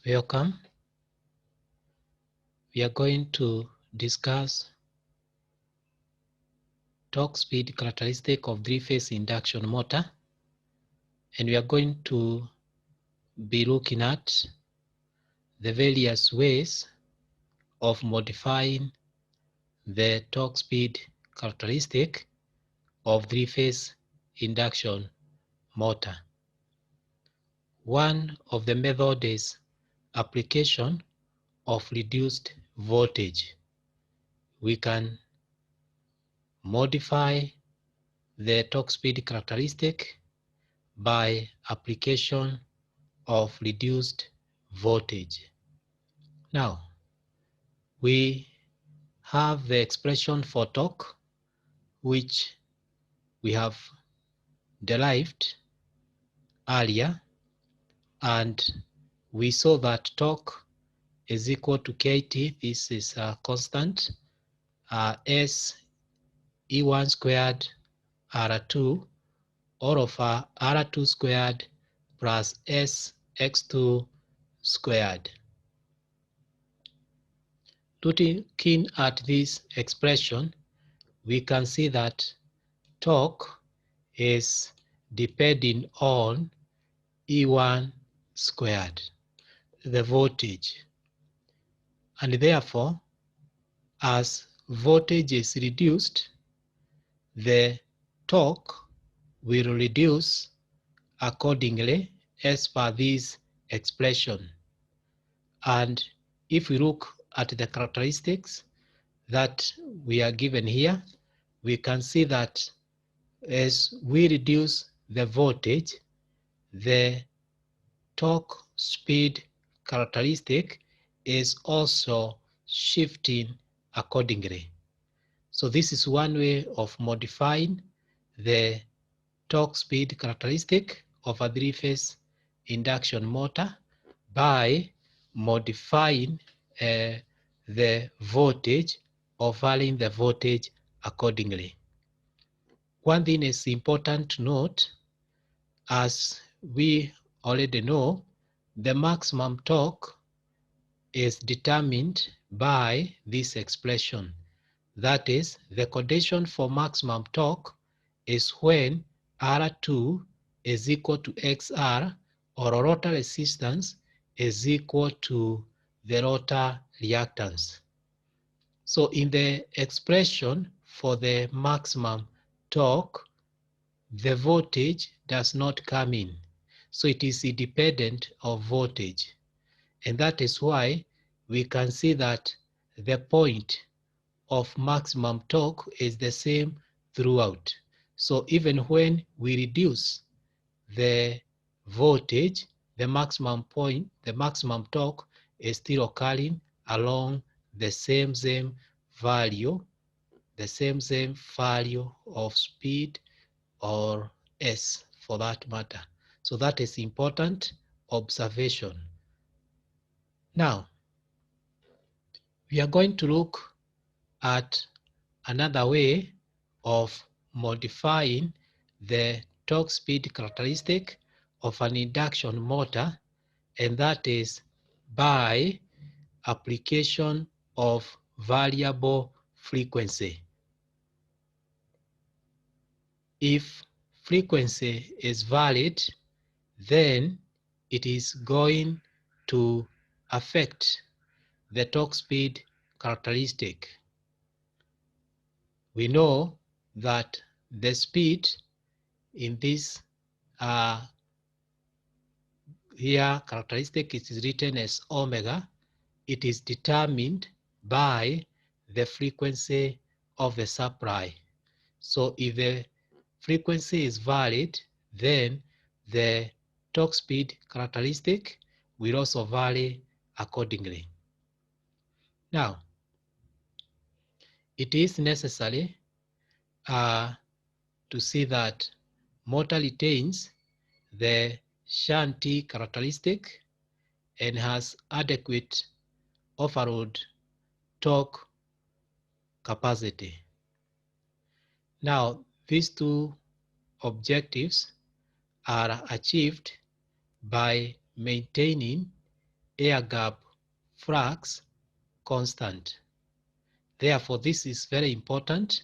Welcome. We are going to discuss torque speed characteristic of three-phase induction motor, and we are going to be looking at the various ways of modifying the torque speed characteristic of three-phase induction motor. One of the methods is application of reduced voltage. We can modify the torque speed characteristic by application of reduced voltage. Now, we have the expression for torque, which we have derived earlier, and we saw that torque is equal to KT. This is a constant, S E1 squared R2, all over R2 squared plus S X2 squared. Looking at this expression, we can see that torque is depending on E1 squared, the voltage. And therefore, as voltage is reduced, the torque will reduce accordingly as per this expression. And if we look at the characteristics that we are given here, we can see that as we reduce the voltage, the torque speed characteristic is also shifting accordingly. So this is one way of modifying the torque speed characteristic of a three-phase induction motor by modifying the voltage or varying the voltage accordingly. One thing is important to note, as we already know, the maximum torque is determined by this expression. That is, the condition for maximum torque is when R2 is equal to XR, or rotor resistance is equal to the rotor reactance. So in the expression for the maximum torque, the voltage does not come in. So it is independent of voltage. And that is why we can see that the point of maximum torque is the same throughout. So even when we reduce the voltage, the maximum torque is still occurring along the same value, of speed, or S for that matter. So that is important observation. Now, we are going to look at another way of modifying the torque speed characteristic of an induction motor, and that is by application of variable frequency. If frequency is valid, then it is going to affect the torque speed characteristic. We know that the speed in this here characteristic is written as omega. It is determined by the frequency of the supply. So if the frequency is valid, then the torque speed characteristic will also vary accordingly. Now, it is necessary to see that motor retains the shunt characteristic and has adequate overload torque capacity. Now, these two objectives are achieved by maintaining air gap flux constant. Therefore, this is very important.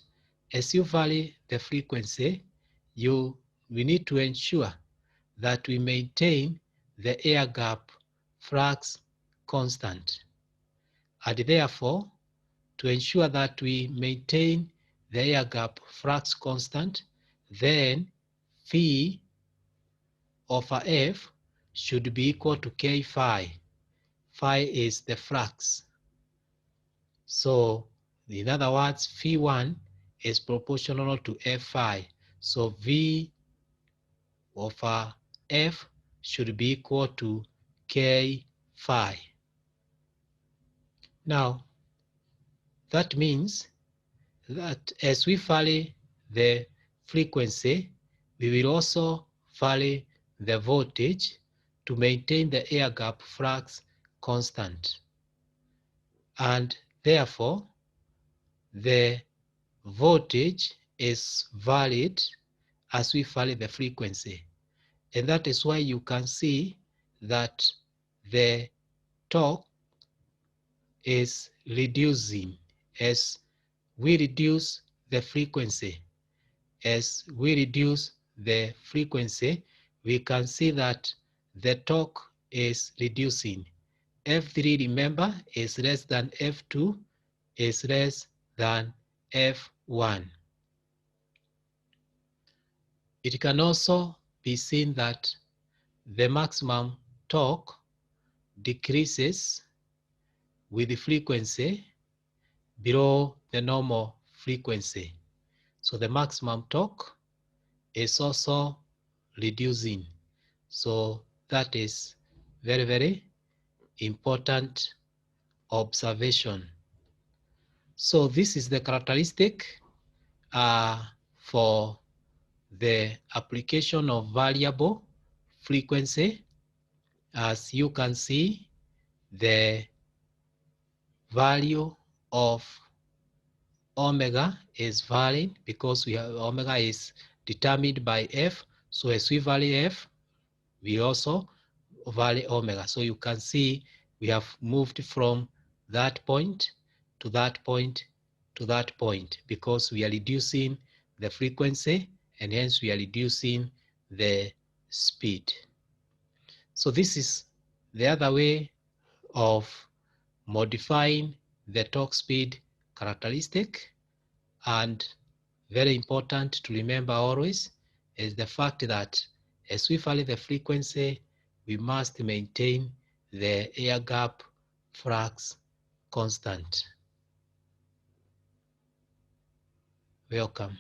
As you vary the frequency, we need to ensure that we maintain the air gap flux constant. And therefore, to ensure that we maintain the air gap flux constant, then phi over F should be equal to K phi. Phi is the flux. So in other words, phi1 is proportional to F phi. So V over F should be equal to K phi. Now, that means that as we vary the frequency, we will also vary the voltage to maintain the air gap flux constant. And therefore, the voltage is varied as we vary the frequency. And that is why you can see that the torque is reducing as we reduce the frequency. As we reduce the frequency, we can see that the torque is reducing. F3, remember, is less than F2, is less than F1. It can also be seen that the maximum torque decreases with the frequency below the normal frequency. So the maximum torque is also reducing. So that is very, very important observation. So this is the characteristic for the application of variable frequency. As you can see, the value of omega is varying because we have omega is determined by F. So as we vary F, we also vary omega. So you can see we have moved from that point to that point to that point because we are reducing the frequency and hence we are reducing the speed. So this is the other way of modifying the torque speed characteristic. And very important to remember always is the fact that as we vary the frequency, we must maintain the air gap flux constant. Welcome.